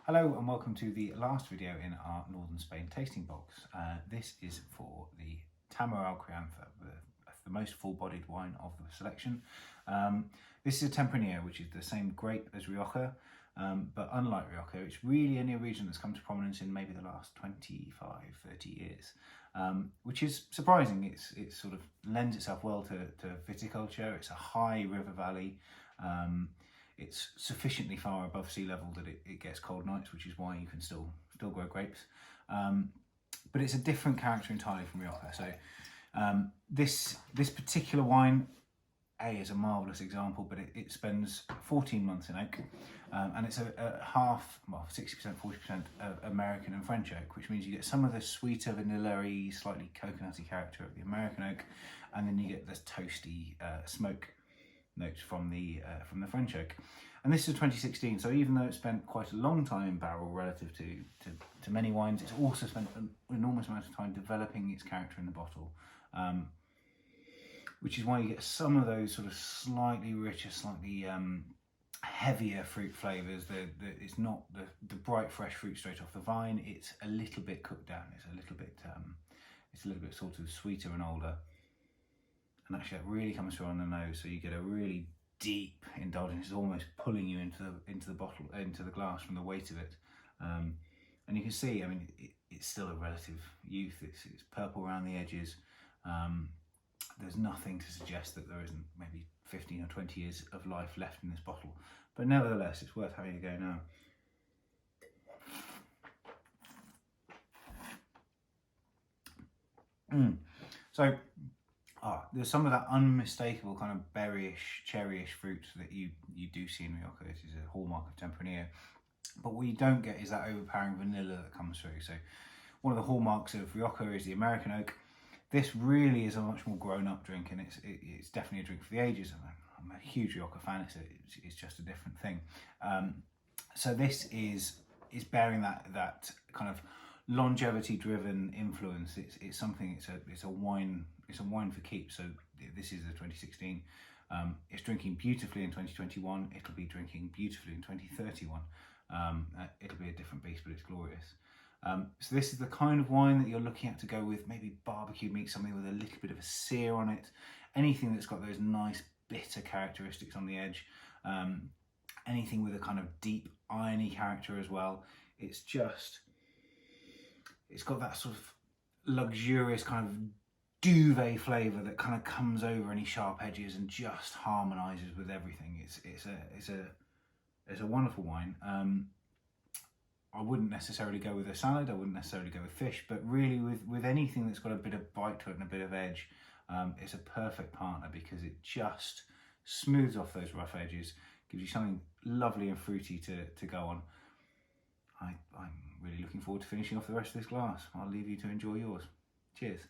Hello and welcome to the last video in our Northern Spain tasting box. This is for the Tamaral Crianza, the most full-bodied wine of the selection. This is a Tempranillo, which is the same grape as Rioja, but unlike Rioja, it's really only a region that's come to prominence in maybe the last 25, 30 years, which is surprising. It sort of lends itself well to viticulture. It's a high river valley. It's sufficiently far above sea level that it gets cold nights, which is why you can still grow grapes. But it's a different character entirely from Rioja. So this particular wine, is a marvellous example, but it spends 14 months in oak, and it's a 60%, 40% American and French oak, which means you get some of the sweeter, vanilla-y, slightly coconutty character of the American oak, and then you get this toasty smoke notes from the French oak. And this is 2016, so even though it spent quite a long time in barrel relative to many wines, it's also spent an enormous amount of time developing its character in the bottle, which is why you get some of those sort of slightly richer, slightly heavier fruit flavours. It's not the bright fresh fruit straight off the vine. It's a little bit cooked down. It's a little bit sort of sweeter and older. And actually, that really comes through on the nose. So you get a really deep indulgence. It's almost pulling you into the bottle, into the glass from the weight of it. And you can see, I mean, it's still a relative youth. It's purple around the edges. There's nothing to suggest that there isn't maybe 15 or 20 years of life left in this bottle. But nevertheless, it's worth having a go now. So there's some of that unmistakable kind of berryish, cherryish fruit that you do see in Rioja. This is a hallmark of Tempranillo. But what you don't get is that overpowering vanilla that comes through. So one of the hallmarks of Rioja is the American oak. This really is a much more grown-up drink, and it's definitely a drink for the ages. I'm a huge Rioja fan. It's just a different thing. So this is bearing that kind of longevity-driven influence. It's something. It's a wine. It's a wine for keeps. So this is the 2016. It's drinking beautifully in 2021. It'll be drinking beautifully in 2031. It'll be a different beast, but it's glorious. So this is the kind of wine that you're looking at to go with maybe barbecue meat, something with a little bit of a sear on it, anything that's got those nice bitter characteristics on the edge, anything with a kind of deep irony character as well. It's got that sort of luxurious kind of duvet flavour that kind of comes over any sharp edges and just harmonises with everything. It's a wonderful wine. I wouldn't necessarily go with a salad, I wouldn't necessarily go with fish, but really with anything that's got a bit of bite to it and a bit of edge, it's a perfect partner because it just smooths off those rough edges, gives you something lovely and fruity to go on. I'm really looking forward to finishing off the rest of this glass. I'll leave you to enjoy yours. Cheers.